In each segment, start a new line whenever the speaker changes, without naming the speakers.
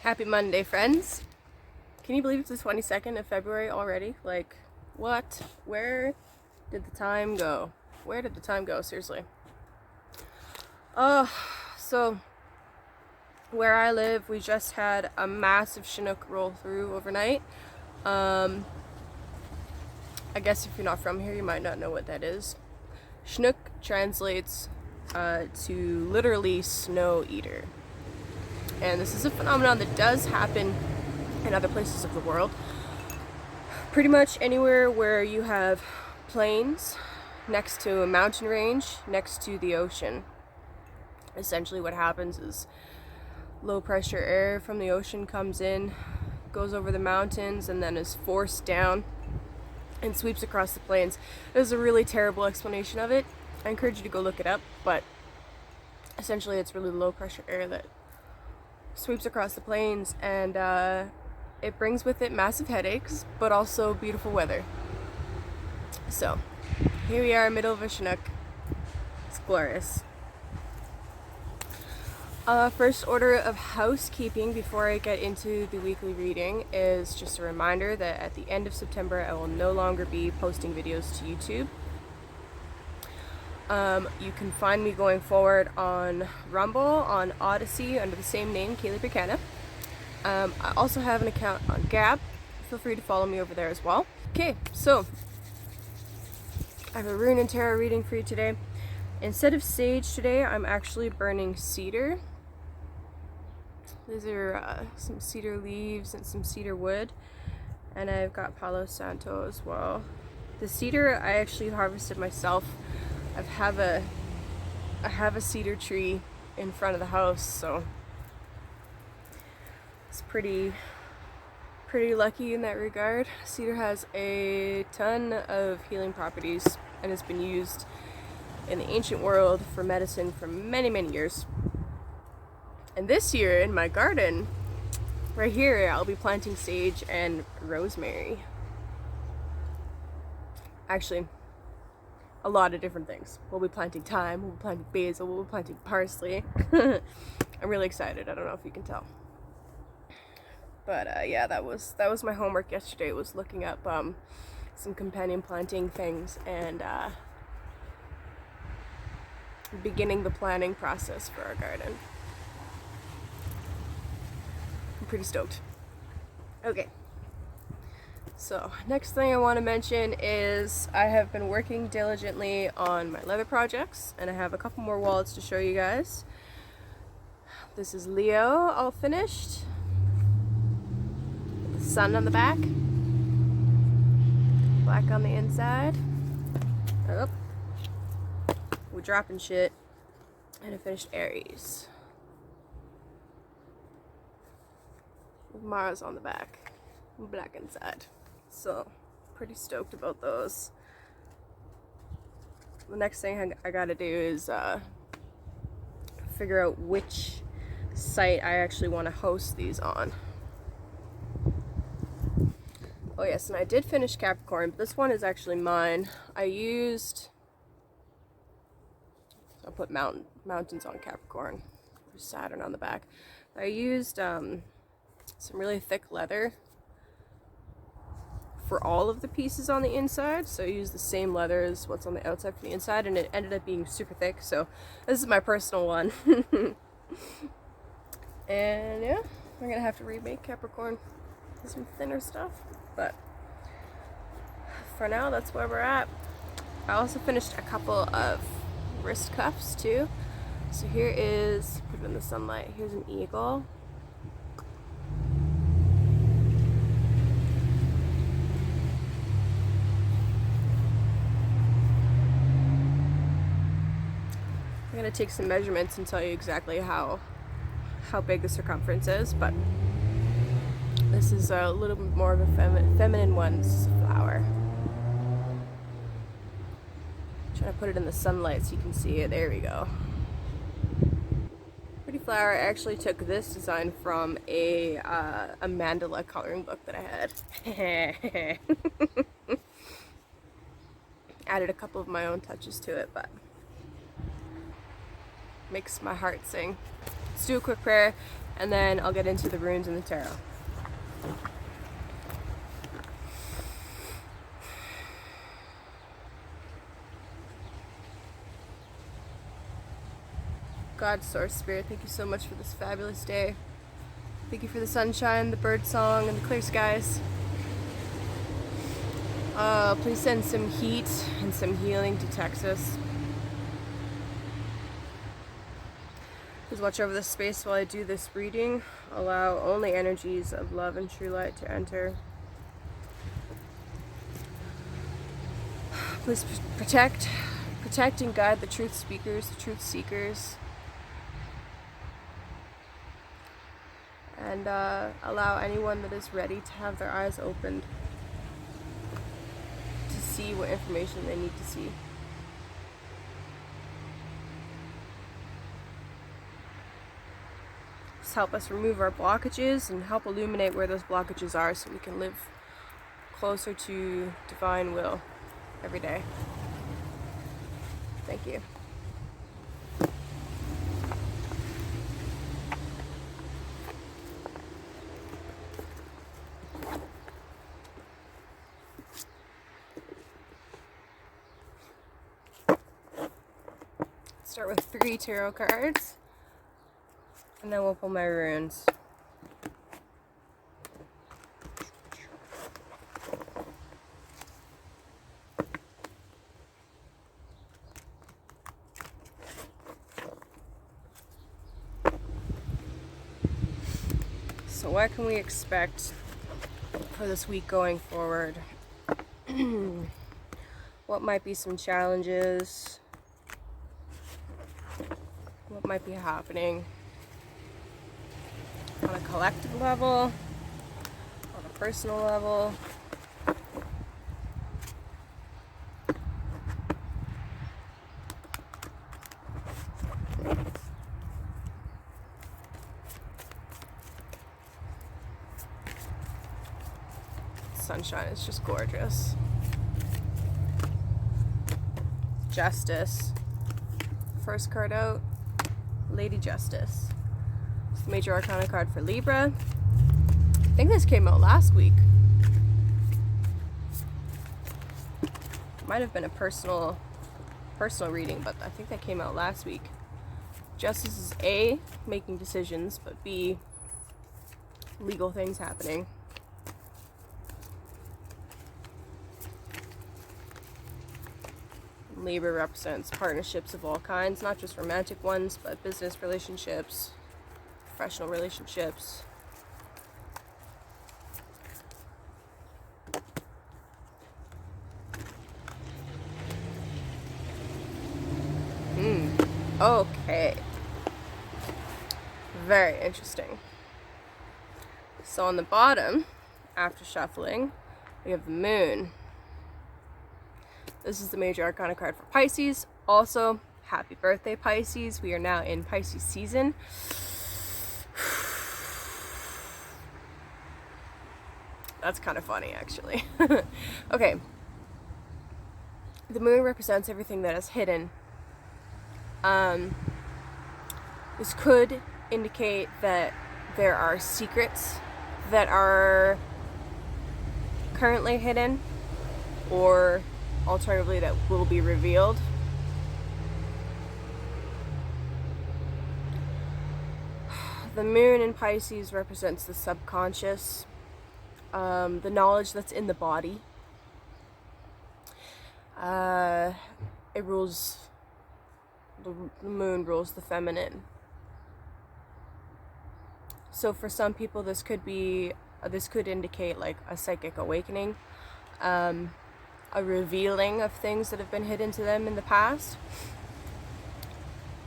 Happy Monday, friends. Can you believe it's the 22nd of February already? Like, what? Where did the time go? Where did the time go? Seriously. So where I live, we just had a massive Chinook roll through overnight. I guess if you're not from here, you might not know what that is. Chinook translates to literally snow eater. And this is a phenomenon that does happen in other places of the world. Pretty much anywhere where you have plains next to a mountain range, next to the ocean. Essentially what happens is low pressure air from the ocean comes in, goes over the mountains, and then is forced down and sweeps across the plains. There's a really terrible explanation of it. I encourage you to go look it up, but essentially it's really low pressure air that sweeps across the plains, and it brings with it massive headaches, but also beautiful weather. So here we are, middle of a Chinook. It's glorious. First order of housekeeping before I get into the weekly reading is just a reminder that at the end of September I will no longer be posting videos to YouTube. You can find me going forward on Rumble, on Odyssey under the same name, Kayleigh Berkana. I also have an account on Gab. Feel free to follow me over there as well. Okay, so I have a rune and tarot reading for you today. Instead of sage today, I'm actually burning cedar. These are some cedar leaves and some cedar wood, and I've got Palo Santo as well. The cedar I actually harvested myself. I have a cedar tree in front of the house, so it's pretty lucky in that regard. Cedar has a ton of healing properties and has been used in the ancient world for medicine for many years. And this year in my garden, right here, I'll be planting sage and rosemary. Actually, a lot of different things. We'll be planting thyme, we'll be planting basil, we'll be planting parsley. I'm really excited. I don't know if you can tell. But yeah, that was my homework yesterday, was looking up some companion planting things and beginning the planning process for our garden. I'm pretty stoked. Okay. So, next thing I want to mention is I have been working diligently on my leather projects, and I have a couple more wallets to show you guys. This is Leo, all finished. The sun on the back. Black on the inside. Oh. We're dropping shit. And I finished Aries. With Mars on the back. Black inside. So, pretty stoked about those. The next thing I gotta do is figure out which site I actually want to host these on. Oh yes, and I did finish Capricorn, but this one is actually mine. I'll put mountains on Capricorn. There's Saturn on the back. I used some really thick leather for all of the pieces on the inside, so I used the same leather as what's on the outside from the inside, and it ended up being super thick, so this is my personal one. And yeah, I'm gonna have to remake Capricorn with some thinner stuff, but for now that's where we're at. I also finished a couple of wrist cuffs too. So here is, put it in the sunlight, here's an eagle. I'm gonna take some measurements and tell you exactly how big the circumference is, but this is a little bit more of a feminine one. This is a flower. I'm trying to put it in the sunlight so you can see it. There we go. Pretty flower. I actually took this design from a mandala coloring book that I had. Added a couple of my own touches to it, but makes my heart sing. Let's do a quick prayer, and then I'll get into the runes and the tarot. God, Source Spirit, thank you so much for this fabulous day. Thank you for the sunshine, the bird song, and the clear skies. Please send some heat and some healing to Texas. Please watch over this space while I do this reading. Allow only energies of love and true light to enter. Please protect and guide the truth speakers, the truth seekers. And allow anyone that is ready to have their eyes opened to see what information they need to see. Just help us remove our blockages and help illuminate where those blockages are so we can live closer to divine will every day. Thank you. Start with 3 tarot cards, and then we'll pull my runes. So what can we expect for this week going forward? What might be some challenges? What might be happening on a collective level, on a personal level? Sunshine is just gorgeous. Justice. First card out. Lady Justice. It's the Major Arcana card for Libra. I think this came out last week. Might have been a personal reading, but I think that came out last week. Justice is A, making decisions, but B, legal things happening. Libra represents partnerships of all kinds, not just romantic ones, but business relationships, professional relationships. Okay. Very interesting. So on the bottom, after shuffling, we have the moon. This is the Major Arcana card for Pisces. Also, happy birthday, Pisces. We are now in Pisces season. That's kind of funny, actually. Okay. The moon represents everything that is hidden. This could indicate that there are secrets that are currently hidden, or alternatively that will be revealed. The moon in Pisces represents the subconscious, the knowledge that's in the body. It rules, the moon rules the feminine. So for some people this could indicate like a psychic awakening, a revealing of things that have been hidden to them in the past.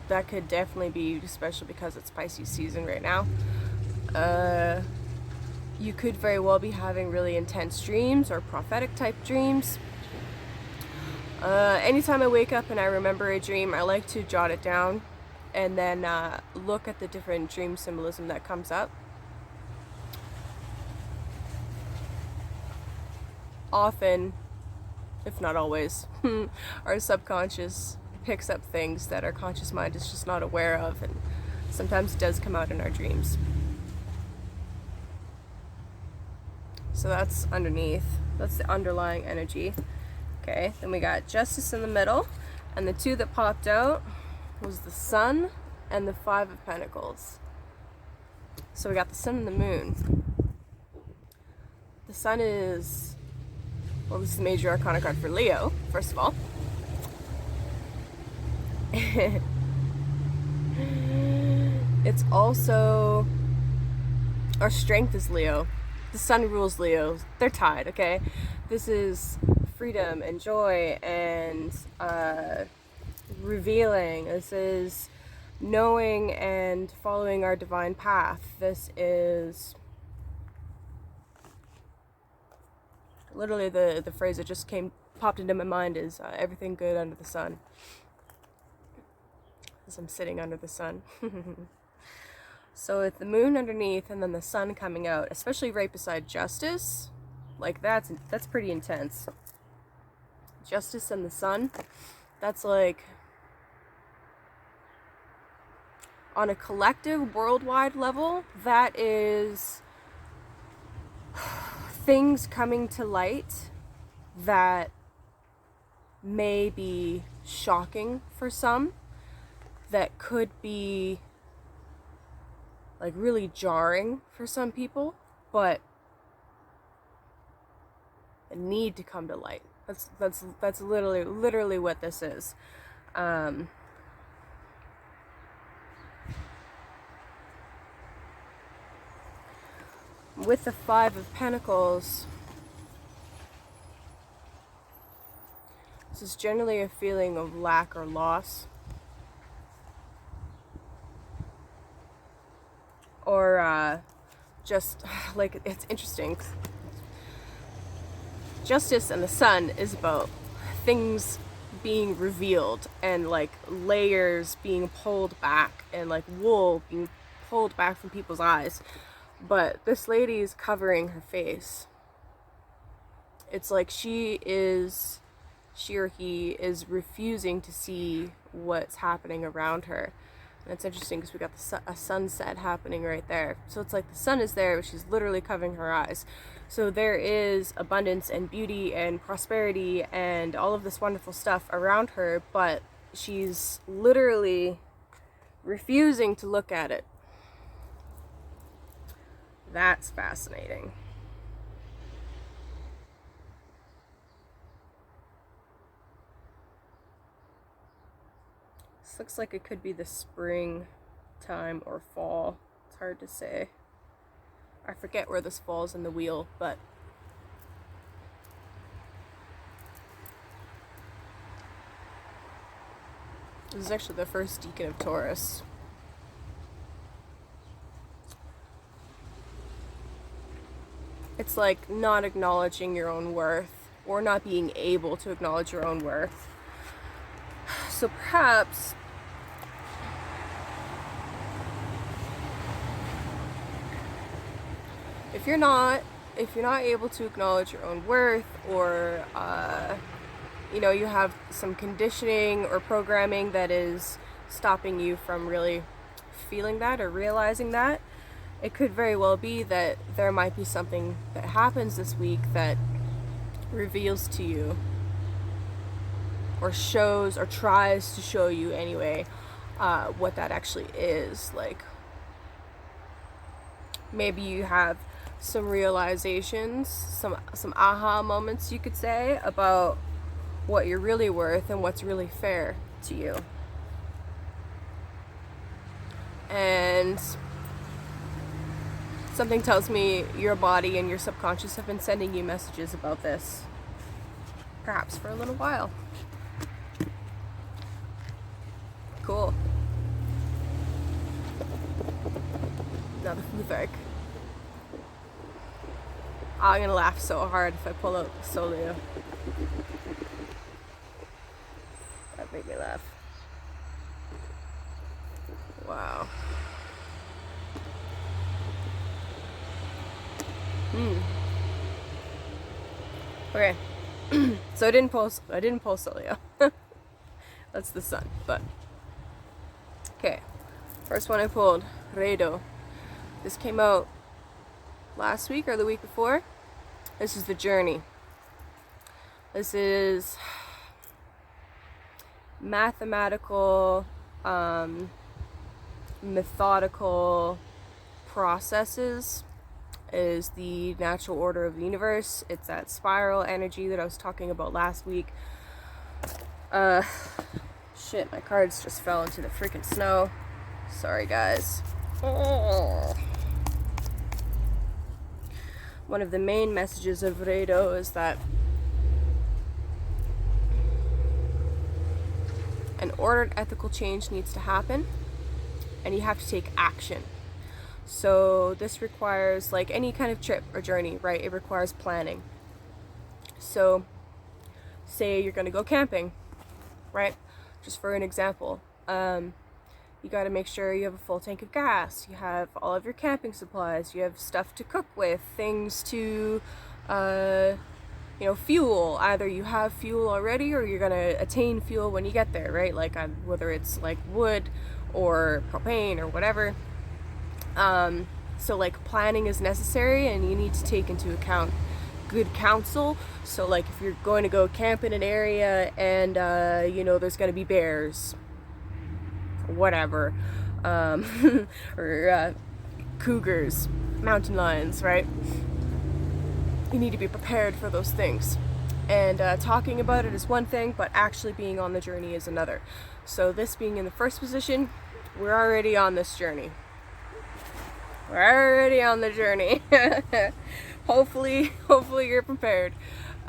That could definitely be, especially because it's Pisces season right now. You could very well be having really intense dreams or prophetic type dreams. Anytime I wake up and I remember a dream, I like to jot it down and then look at the different dream symbolism that comes up. Often, if not always, our subconscious picks up things that our conscious mind is just not aware of, and sometimes it does come out in our dreams. So that's underneath. That's the underlying energy. Okay, then we got Justice in the middle, and the two that popped out was the Sun and the Five of Pentacles. So we got the Sun and the Moon. The Sun is, well, this is the major arcana card for Leo, first of all. It's also, our strength is Leo. The Sun rules Leo. They're tied, okay? This is freedom and joy and revealing. This is knowing and following our divine path. This is literally the phrase that just popped into my mind is everything good under the sun. As I'm sitting under the sun. So with the moon underneath and then the sun coming out, especially right beside Justice, like that's pretty intense. Justice and the sun, that's like, on a collective worldwide level, that is things coming to light that may be shocking for some, that could be like really jarring for some people, but need to come to light. That's literally what this is. With the Five of Pentacles, this is generally a feeling of lack or loss. Or just like, it's interesting. Justice and the Sun is about things being revealed and like layers being pulled back and like wool being pulled back from people's eyes. But this lady is covering her face. It's like she or he is refusing to see what's happening around her. And it's interesting because we got a sunset happening right there. So it's like the sun is there, but she's literally covering her eyes. So there is abundance and beauty and prosperity and all of this wonderful stuff around her, but she's literally refusing to look at it. That's fascinating. This looks like it could be the spring time or fall. It's hard to say. I forget where this falls in the wheel, but this is actually the first decan of Taurus. It's like not acknowledging your own worth, or not being able to acknowledge your own worth. So perhaps if you're not able to acknowledge your own worth, or you have some conditioning or programming that is stopping you from really feeling that or realizing that, it could very well be that there might be something that happens this week that reveals to you, or shows, or tries to show you anyway, what that actually is. Like, maybe you have some realizations, some aha moments, you could say, about what you're really worth and what's really fair to you. And something tells me your body and your subconscious have been sending you messages about this, perhaps for a little while. Cool. Now the Futhark. I'm gonna laugh so hard if I pull out Solio. That made me laugh. Wow. Okay. So I didn't pull Solio. That's the sun, but okay. First one I pulled, Redo. This came out last week or the week before. This is the journey. This is mathematical, methodical processes is the natural order of the universe. It's that spiral energy that I was talking about last week. Shit, my cards just fell into the freaking snow. Sorry, guys. Oh. One of the main messages of Redo is that an ordered ethical change needs to happen, and you have to take action. So this requires, like any kind of trip or journey, right? It requires planning. So say you're going to go camping, right? Just for an example, you got to make sure you have a full tank of gas, you have all of your camping supplies, you have stuff to cook with, things to, fuel. Either you have fuel already or you're going to attain fuel when you get there, right? Like whether it's like wood or propane or whatever. So like planning is necessary, and you need to take into account good counsel. So like if you're going to go camp in an area and there's going to be bears, whatever, or cougars, mountain lions, right? You need to be prepared for those things. And talking about it is one thing, but actually being on the journey is another. So this being in the first position, we're already on this journey. We're already on the journey. Hopefully you're prepared.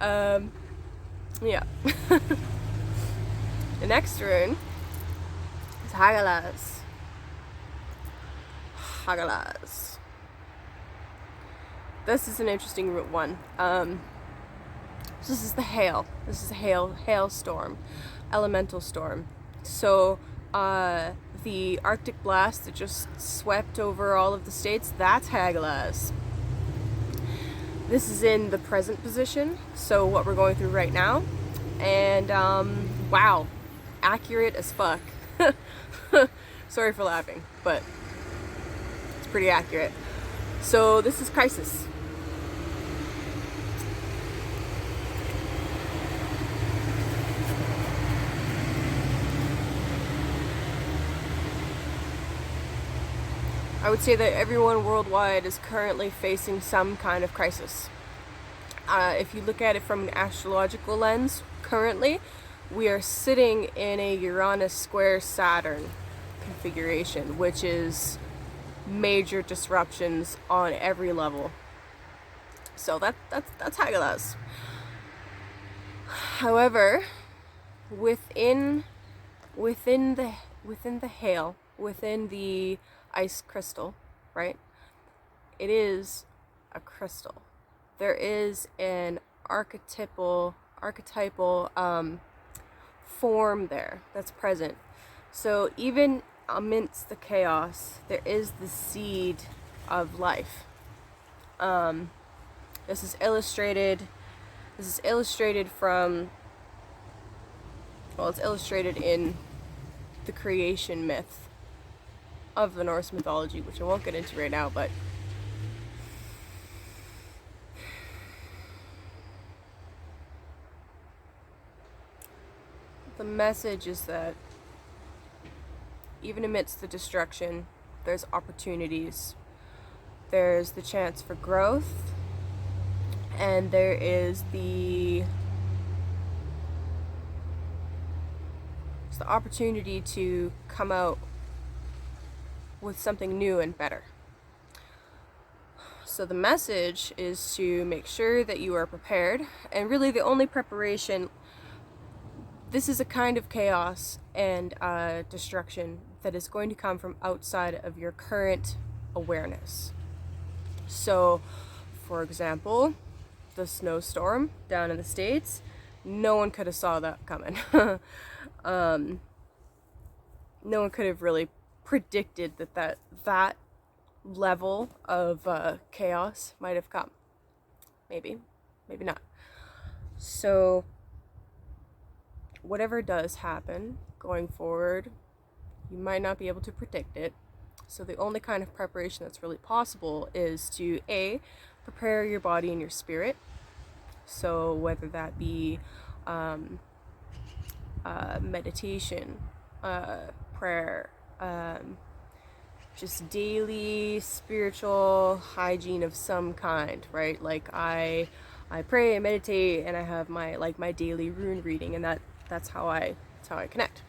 Yeah. The next rune is Hagalas. Hagalas. This is an interesting one. This is the hail. This is a hailstorm, elemental storm. So the Arctic blast that just swept over all of the states, that's Hagalas. This is in the present position, so what we're going through right now. And wow, accurate as fuck. Sorry for laughing, but it's pretty accurate. So this is crisis. I would say that everyone worldwide is currently facing some kind of crisis. If you look at it from an astrological lens, currently we are sitting in a Uranus square Saturn configuration, which is major disruptions on every level. So that's Hagalas. However, within the hail, within the ice crystal, right? It is a crystal. There is an archetypal form there that's present. So even amidst the chaos, there is the seed of life. This is illustrated from, well, it's illustrated in the creation myth of the Norse mythology, which I won't get into right now, but the message is that even amidst the destruction, there's opportunities. There's the chance for growth, and there is the opportunity to come out with something new and better. So the message is to make sure that you are prepared, and really the only preparation, this is a kind of chaos and destruction that is going to come from outside of your current awareness. So, for example, the snowstorm down in the States, no one could have saw that coming. No one could have really predicted that level of chaos might have come. Maybe not. So whatever does happen, going forward. You might not be able to predict it. So the only kind of preparation that's really possible is to A, prepare your body and your spirit. So whether that be meditation, prayer, just daily spiritual hygiene of some kind, right? Like I pray and meditate, and I have my daily rune reading, and that's how I connect.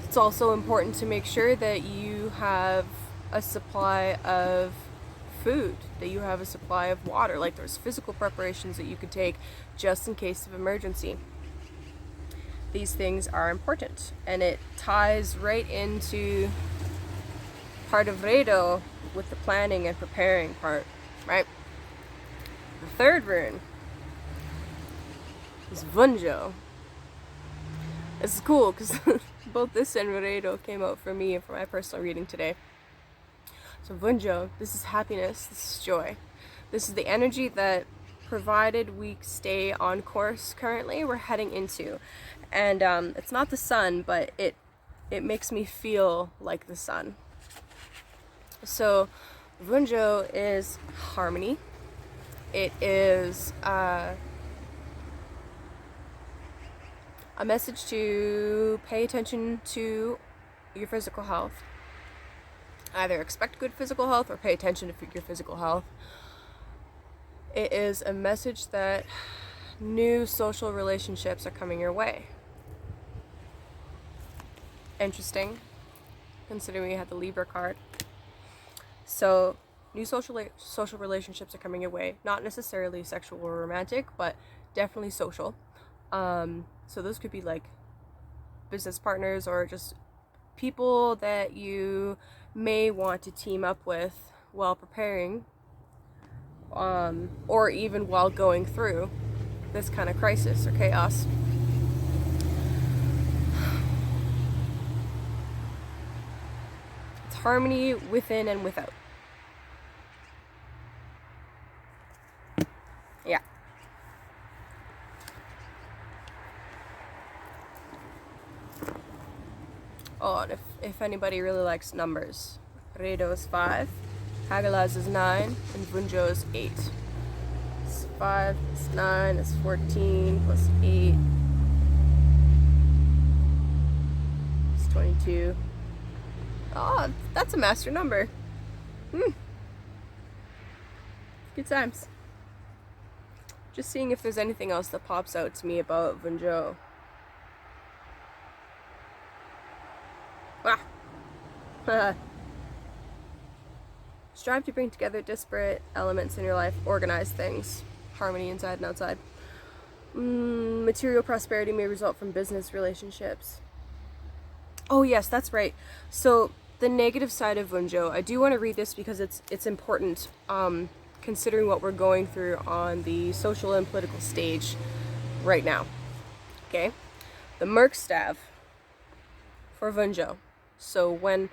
It's also important to make sure that you have a supply of food, that you have a supply of water. Like there's physical preparations that you could take just in case of emergency. These things are important, and it ties right into part of Redo with the planning and preparing part, right? The third rune is Vunjo. This is cool because both this and Redo came out for me and for my personal reading today. So Vunjo, this is happiness, this is joy. This is the energy that, provided we stay on course currently, we're heading into. And it's not the sun, but it makes me feel like the sun. So Vunjo is harmony. It is a message to pay attention to your physical health. Either expect good physical health or pay attention to your physical health. It is a message that new social relationships are coming your way. Interesting, considering we had the Libra card. So new social relationships are coming your way. Not necessarily sexual or romantic, but definitely social. So those could be like business partners or just people that you may want to team up with while preparing, or even while going through this kind of crisis or chaos. It's harmony within and without. Yeah. Oh, and if anybody really likes numbers, Redo is 5, Hagalaz is 9, and Vunjo is 8. It's 5 plus 9 is 14, plus 8 is 22. Oh, that's a master number. Good times. Just seeing if there's anything else that pops out to me about Vunjo. Strive to bring together disparate elements in your life, organize things, harmony inside and outside. Material prosperity may result from business relationships. Oh yes, that's right. So the negative side of Vunjo, I do want to read this because it's important, considering what we're going through on the social and political stage right now. Okay, the Merc Staff for Vunjo. So when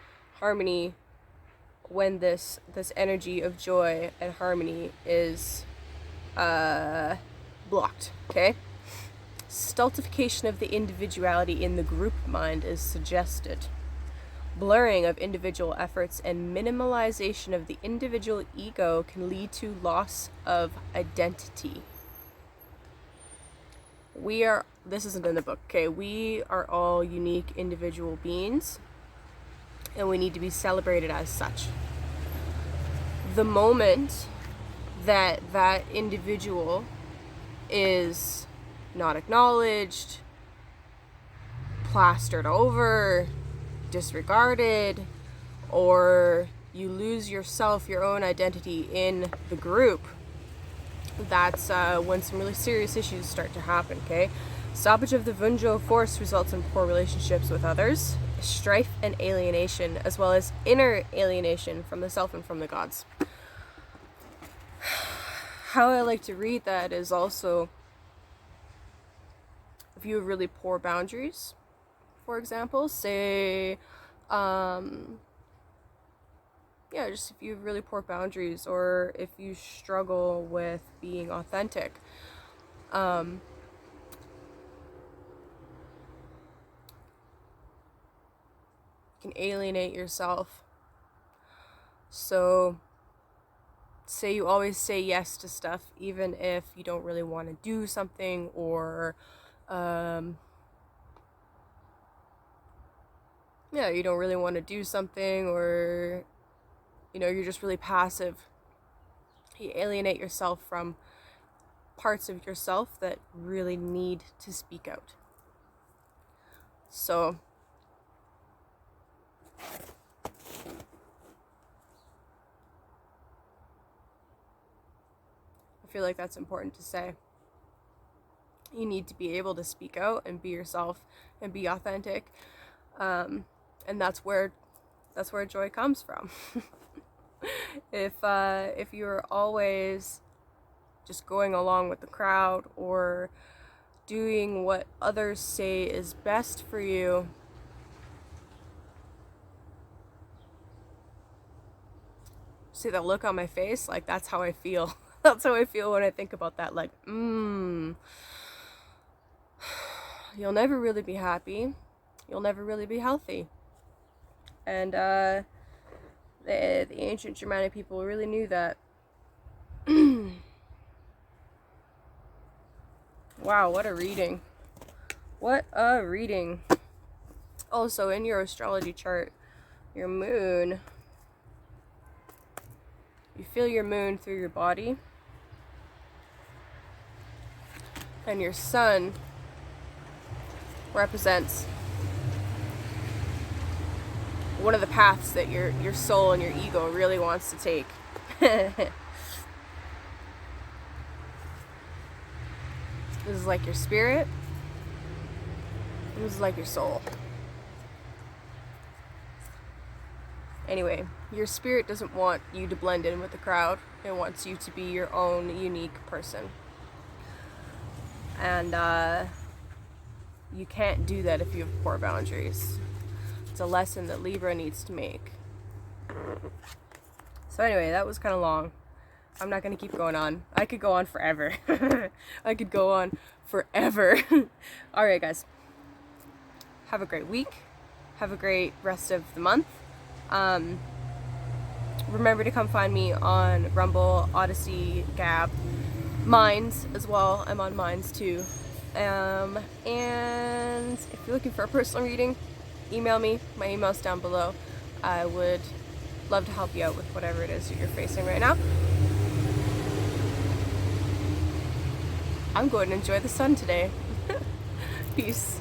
this energy of joy and harmony is blocked, okay? Stultification of the individuality in the group mind is suggested. Blurring of individual efforts and minimalization of the individual ego can lead to loss of identity. This isn't in the book, okay? We are all unique individual beings, and we need to be celebrated as such. The moment that individual is not acknowledged, plastered over, disregarded, or you lose yourself, your own identity in the group, that's when some really serious issues start to happen, okay? Stoppage of the Vunjo force results in poor relationships with others, strife and alienation, as well as inner alienation from the self and from the gods. How I like to read that is also, if you have really poor boundaries, for example, say, just if you have really poor boundaries, or if you struggle with being authentic, You can alienate yourself. So say you always say yes to stuff, even if you don't really want to do something, or you don't really want to do something, or you're just really passive. You alienate yourself from parts of yourself that really need to speak out. So I feel like that's important to say. You need to be able to speak out and be yourself and be authentic, and that's where joy comes from. If you're always just going along with the crowd or doing what others say is best for you, see the look on my face? Like, that's how I feel. That's how I feel when I think about that. Like, you'll never really be happy. You'll never really be healthy. And the ancient Germanic people really knew that. Wow, what a reading. What a reading. Also, in your astrology chart, your moon, you feel your moon through your body. And your sun represents one of the paths that your soul and your ego really wants to take. This is like your spirit. This is like your soul. Anyway, your spirit doesn't want you to blend in with the crowd. It wants you to be your own unique person. And you can't do that if you have poor boundaries. It's a lesson that Libra needs to make. So anyway, that was kind of long. I'm not going to keep going on. I could go on forever. I could go on forever. Alright guys. Have a great week. Have a great rest of the month. Remember to come find me on Rumble, Odyssey, Gab, Minds as well. I'm on Minds too. And if you're looking for a personal reading, email me. My email's down below. I would love to help you out with whatever it is that you're facing right now. I'm going to enjoy the sun today. Peace.